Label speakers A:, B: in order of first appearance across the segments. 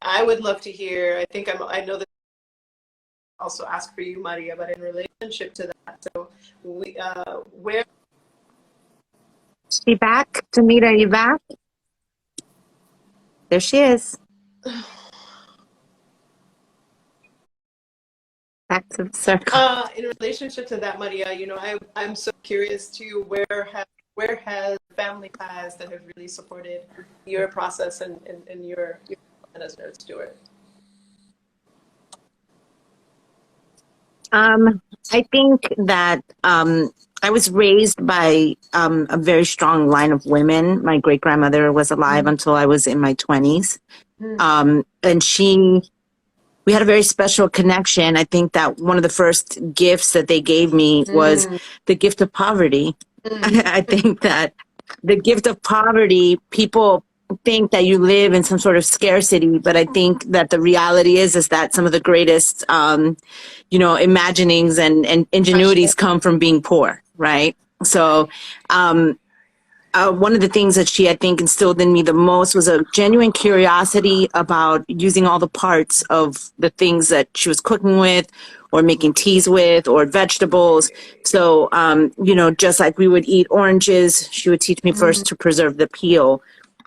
A: I would love to hear. I know that I also ask for you, Maria, but in relationship to that, so where
B: She back? Damita, are you back? There she is. Back to the circle.
A: in relationship to that, Maria, I'm so curious too. Where has family ties that have really supported your process and your as a steward?
B: I think that I was raised by a very strong line of women. My great grandmother was alive until I was in my 20s. And we had a very special connection. I think that one of the first gifts that they gave me was the gift of poverty. I think that the gift of poverty, people think that you live in some sort of scarcity, but I think that the reality is that some of the greatest, imaginings and ingenuities come from being poor, right? So, one of the things that she, I think, instilled in me the most was a genuine curiosity about using all the parts of the things that she was cooking with or making teas with or vegetables. So, just like we would eat oranges, she would teach me first to preserve the peel.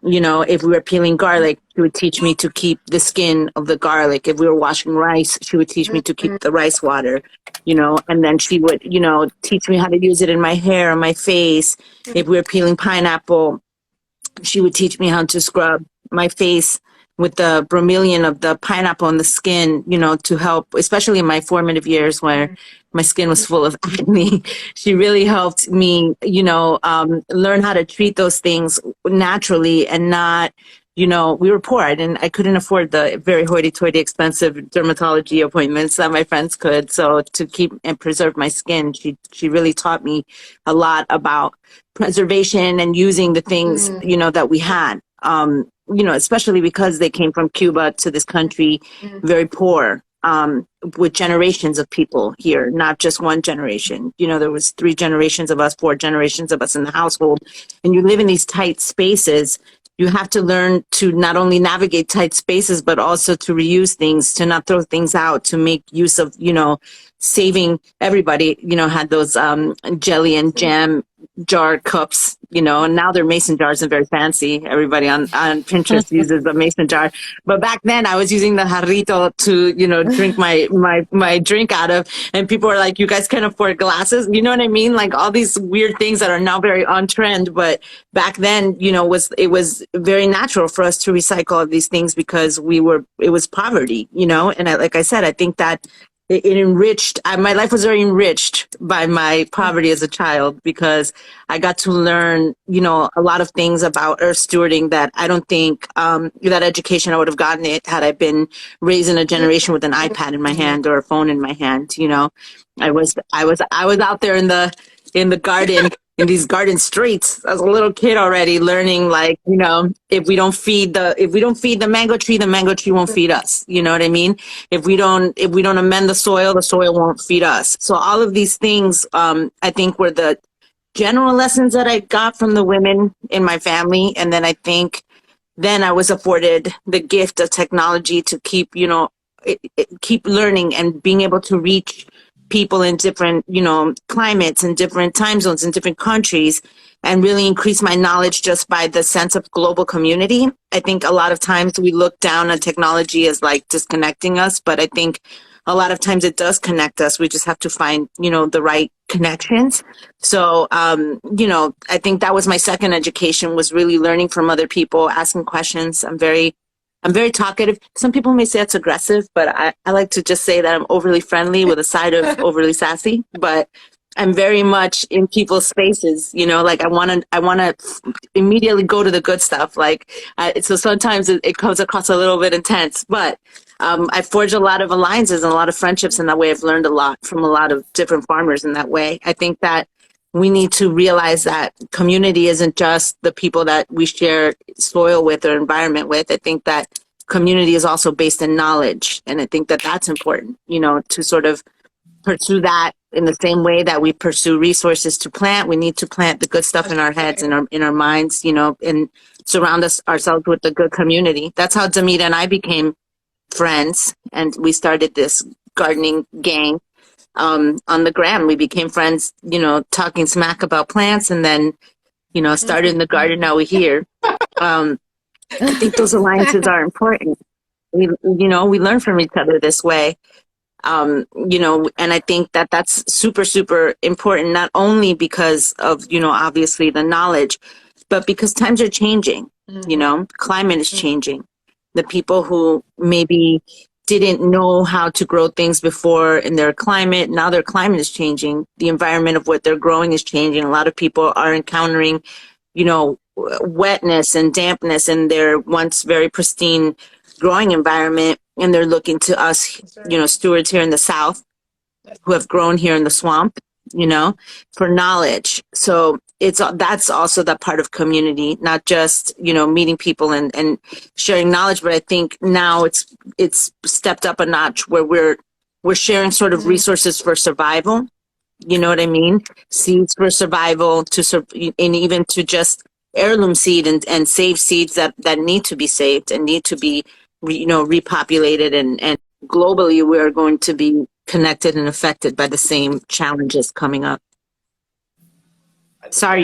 B: If we were peeling garlic, she would teach me to keep the skin of the garlic. If we were washing rice, she would teach me to keep the rice water, and then she would, teach me how to use it in my hair, on my face. If we were peeling pineapple, she would teach me how to scrub my face with the bromelian of the pineapple on the skin, to help, especially in my formative years where my skin was full of acne. She really helped me, learn how to treat those things naturally and not, we were poor. I couldn't afford the very hoity-toity expensive dermatology appointments that my friends could. So to keep and preserve my skin, she really taught me a lot about preservation and using the things, that we had. Especially because they came from Cuba to this country very poor, with generations of people here, not just one generation. There was 3 generations of us, 4 generations of us in the household, and you live in these tight spaces. You have to learn to not only navigate tight spaces, but also to reuse things, to not throw things out, to make use of, saving. Everybody, had those jelly and jam jar cups, and now they're mason jars and very fancy. Everybody on Pinterest uses a mason jar. But back then I was using the jarrito to, drink my drink out of, and people are like, you guys can't afford glasses. You know what I mean? Like all these weird things that are now very on trend. But back then, it was very natural for us to recycle all these things because it was poverty, and like I said, I think that it enriched, my life was very enriched by my poverty as a child because I got to learn, a lot of things about earth stewarding that I don't think, that education I would have gotten it had I been raised in a generation with an iPad in my hand or a phone in my hand. I was out there in the garden, in these garden streets as a little kid already learning, like, if we don't feed the mango tree won't feed us. You know what I mean? If we don't amend the soil won't feed us. So all of these things, I think were the general lessons that I got from the women in my family. And then I think then I was afforded the gift of technology to keep, keep learning and being able to reach people in different, climates and different time zones in different countries and really increase my knowledge just by the sense of global community. I think a lot of times we look down on technology as like disconnecting us, but I think a lot of times it does connect us. We just have to find, the right connections. So, I think that was my second education, was really learning from other people, asking questions. I'm very talkative. Some people may say it's aggressive, but I like to just say that I'm overly friendly with a side of overly sassy, but I'm very much in people's spaces, like I want to immediately go to the good stuff. Like, so sometimes it comes across a little bit intense, but I forged a lot of alliances and a lot of friendships in that way. I've learned a lot from a lot of different farmers in that way. I think that we need to realize that community isn't just the people that we share soil with or environment with. I think that community is also based in knowledge. And I think that that's important, to sort of pursue that in the same way that we pursue resources to plant. We need to plant the good stuff in our heads and in our minds, and surround ourselves with the good community. That's how Damita and I became friends, and we started this gardening gang on the gram. We became friends, you know, talking smack about plants, and then, you know, started in the garden. Now we're here. I think those alliances are important. We, you know, we learn from each other this way. You know, and I think that that's super, super important, not only because of, you know, obviously the knowledge, but because times are changing, you know, climate is changing. The people who maybe didn't know how to grow things before in their climate, now their climate is changing. The environment of what they're growing is changing. A lot of people are encountering, you know, wetness and dampness in their once very pristine growing environment, and they're looking to us, you know, stewards here in the South who have grown here in the swamp, you know, for knowledge. So that's also that part of community, not just, you know, meeting people and sharing knowledge, but I think now it's stepped up a notch where we're sharing sort of resources for survival. You know what I mean? Seeds for survival, and even to just heirloom seed and save seeds that need to be saved and need to be, you know, repopulated. And globally, we are going to be connected and affected by the same challenges coming up. Sorry.